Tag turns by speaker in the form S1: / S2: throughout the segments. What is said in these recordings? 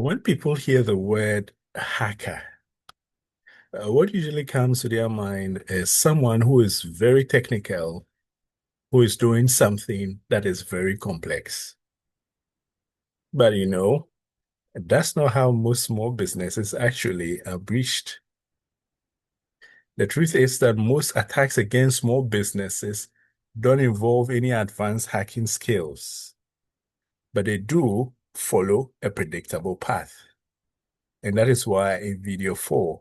S1: When people hear the word hacker, what usually comes to their mind is someone who is very technical, who is doing something that is very complex. But that's not how most small businesses actually are breached. The truth is that most attacks against small businesses don't involve any advanced hacking skills, but they do follow a predictable path. And that is why in video 4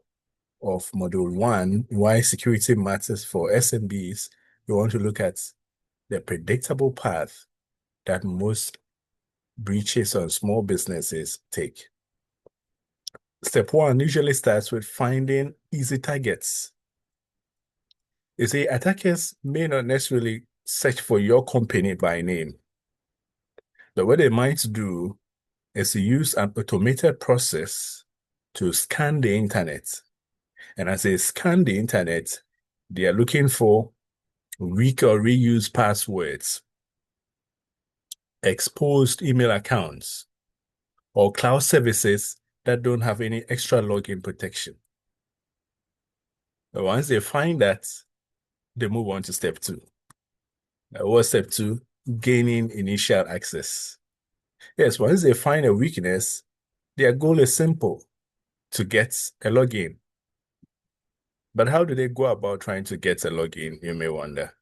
S1: of Module 1, why security matters for SMBs, we want to look at the predictable path that most breaches on small businesses take. Step 1 usually starts with finding easy targets. You see, attackers may not necessarily search for your company by name, but what they might do is to use an automated process to scan the internet. And as they scan the internet, they are looking for weak or reused passwords, exposed email accounts, or cloud services that don't have any extra login protection. But once they find that, they move on to step 2. What's step 2? Gaining initial access. Yes, once they find a weakness, their goal is simple, to get a login. But how do they go about trying to get a login, you may wonder?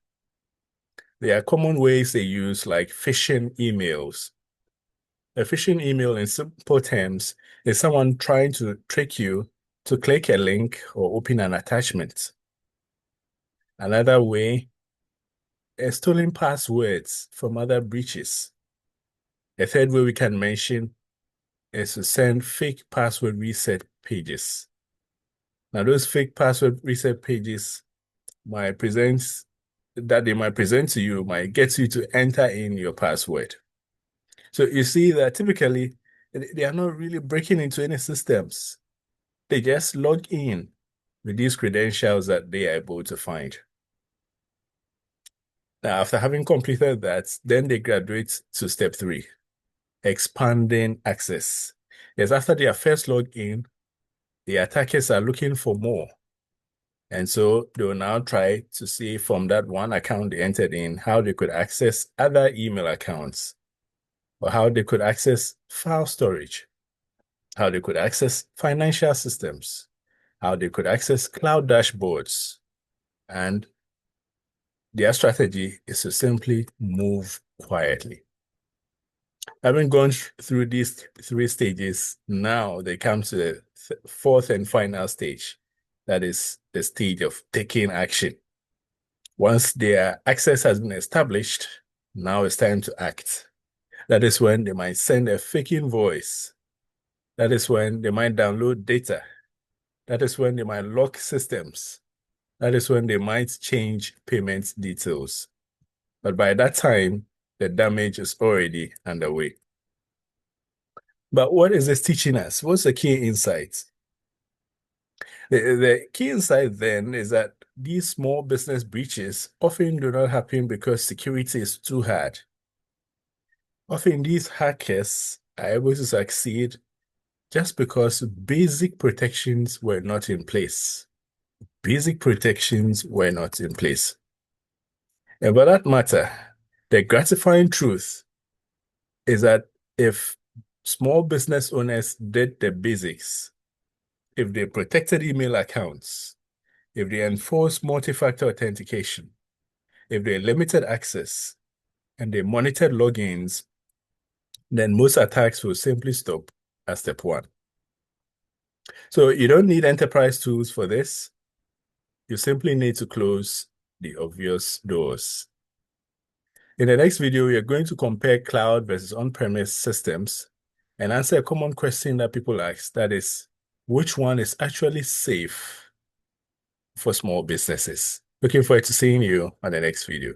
S1: There are common ways they use, like phishing emails. A phishing email, in simple terms, is someone trying to trick you to click a link or open an attachment. Another way is stealing passwords from other breaches. A third way we can mention is to send fake password reset pages. Now, those fake password reset pages might present to you might get you to enter in your password. So you see that typically they are not really breaking into any systems. They just log in with these credentials that they are able to find. Now, after having completed that, then they graduate to step 3, expanding access. Yes, after their first login, the attackers are looking for more. And so they will now try to see from that one account they entered in how they could access other email accounts, or how they could access file storage, how they could access financial systems, how they could access cloud dashboards. And their strategy is to simply move quietly. Having gone through these 3 stages, now they come to the 4th and final stage. That is the stage of taking action. Once their access has been established, now it's time to act. That is when they might send a fake invoice. That is when they might download data. That is when they might lock systems. That is when they might change payment details. But by that time, the damage is already underway. But what is this teaching us? What's the key insight? The key insight then is that these small business breaches often do not happen because security is too hard. Often these hackers are able to succeed just because basic protections were not in place. Basic protections were not in place. And for that matter, the gratifying truth is that if small business owners did the basics, if they protected email accounts, if they enforced multi-factor authentication, if they limited access, and they monitored logins, then most attacks will simply stop at step 1. So you don't need enterprise tools for this. You simply need to close the obvious doors. In the next video, we are going to compare cloud versus on-premise systems and answer a common question that people ask, that is, which one is actually safe for small businesses? Looking forward to seeing you on the next video.